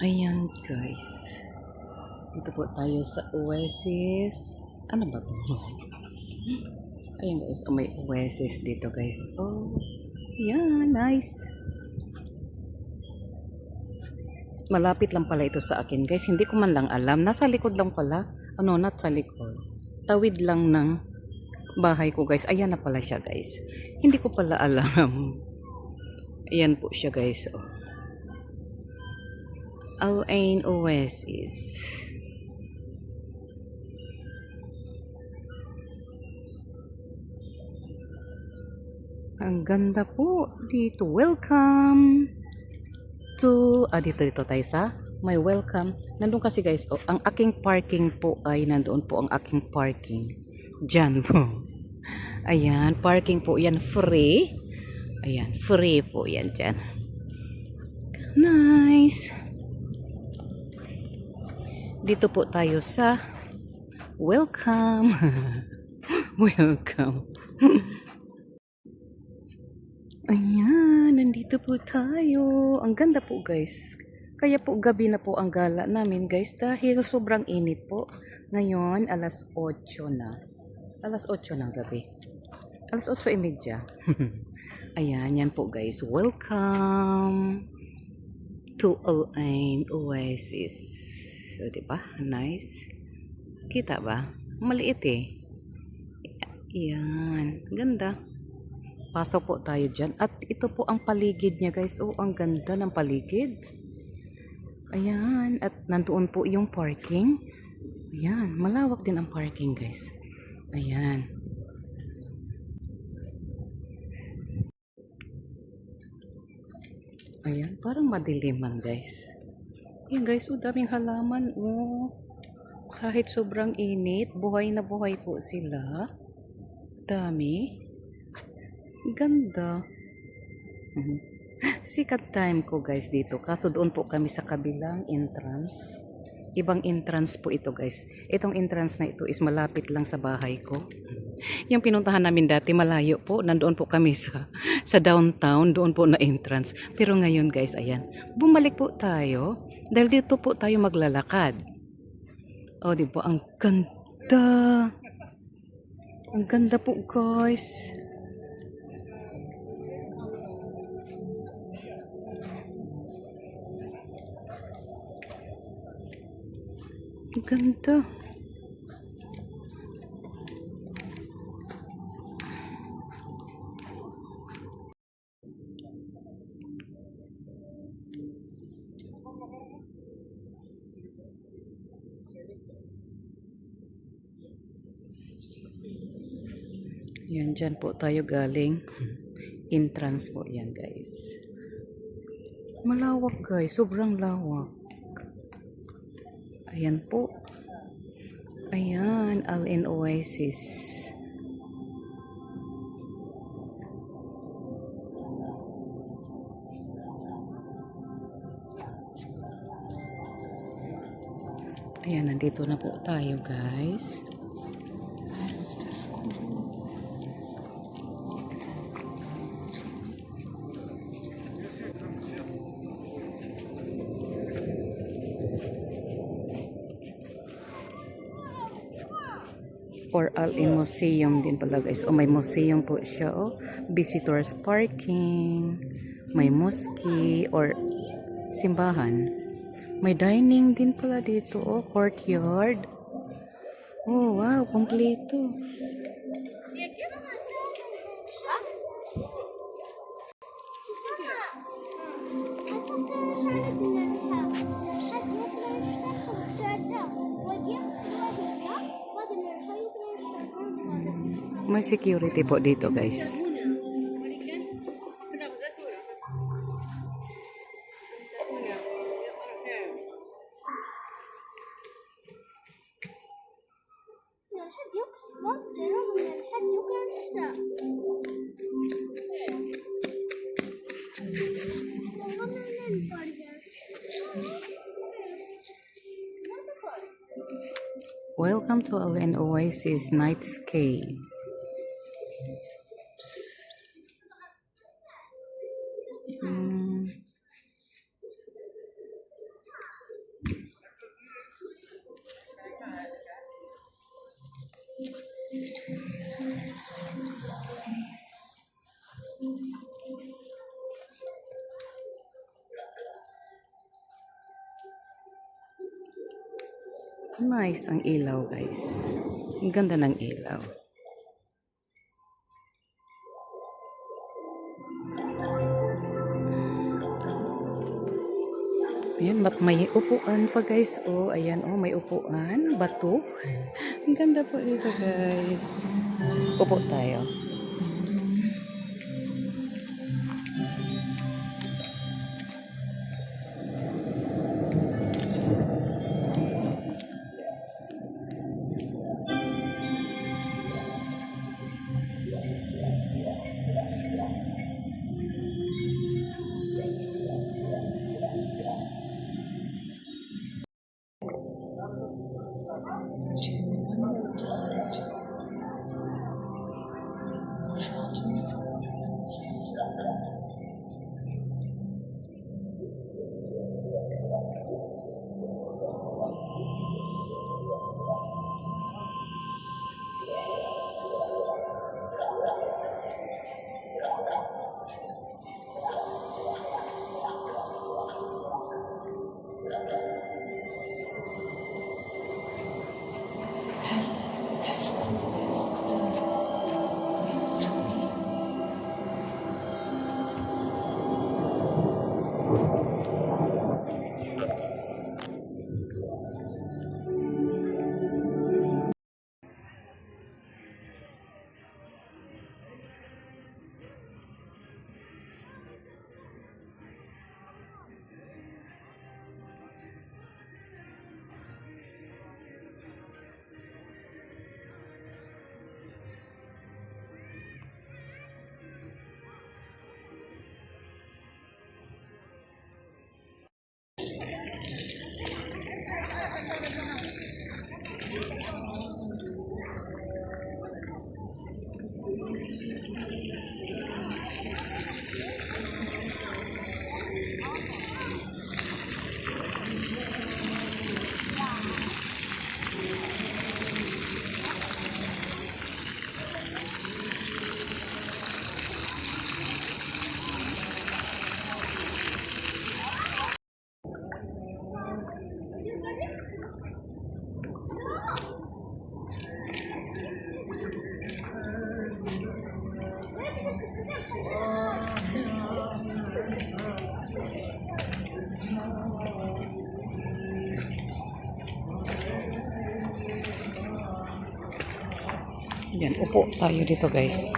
Ayan guys. Dito po tayo sa Oasis. Ano ba to? Ayan guys. Oh, may Oasis dito guys. Oh, yeah, nice. Malapit lang pala ito sa akin guys. Hindi ko man lang alam. Nasa likod lang pala. Ano, not sa likod. Tawid lang ng bahay ko guys. Ayan na pala siya guys. Hindi ko pala alam. Ayan po siya guys. Oh. Al-Ain Oasis. Ang ganda po dito. Welcome to dito tayo sa may welcome. Nandun kasi guys, oh, ang aking parking po ay nandoon po ang aking parking. Diyan po. Ayan, parking po yan free. Ayan, free po yan dyan. Nice. Dito po tayo sa welcome. Welcome. Ayan, nandito po tayo. Ang ganda po guys. Kaya po gabi na po ang gala namin guys dahil sobrang init po. Ngayon, alas 8 na. Alas 8 ng gabi. Alas 8:30. Ayan, yan po guys. Welcome to Al-Ain Oasis. So, diba? Nice. Kita ba? Maliit eh. Ayan, ganda. Pasok po tayo dyan. At ito po ang paligid niya guys. Oh, ang ganda ng paligid. Ayan. At nandoon po yung parking. Ayan. Malawak din ang parking guys. Ayan. Ayan. Parang madiliman guys. Ayan guys. Oh, daming halaman. Oh. Kahit sobrang init. Buhay na buhay po sila. Dami. Ganda. Sikat time ko guys dito. Kaso doon po kami sa kabilang entrance. Ibang entrance po ito guys. Itong entrance na ito is malapit lang sa bahay ko. Yung pinuntahan namin dati malayo po. Nandoon po kami sa downtown. Doon po na entrance. Pero ngayon guys, ayan. Bumalik po tayo. Dahil dito po tayo maglalakad. Oh, di ba? Ang ganda. Ang ganda po guys. Ang ganda. Yan, dyan po tayo galing. Entrance po yan guys. Malawak guys. Sobrang lawak. Ayan po. Ayan, Al-Ain Oasis. Ayan, nandito na po tayo guys. Or Al-Ain Museum din pala guys. O may museum po siya. O, visitors parking. May mosque or simbahan. May dining din pala dito. O, courtyard. Oh, wow, kompleto. May security po dito guys. Welcome to Al-Ain Oasis Night Stay. Nice ang ilaw, guys. Ang ganda ng ilaw. Ayan, may upuan pa guys. Oh, ayan, oh, may upuan. Bato. Ang ganda po dito guys. Upo tayo. Yan, upo tayo dito guys.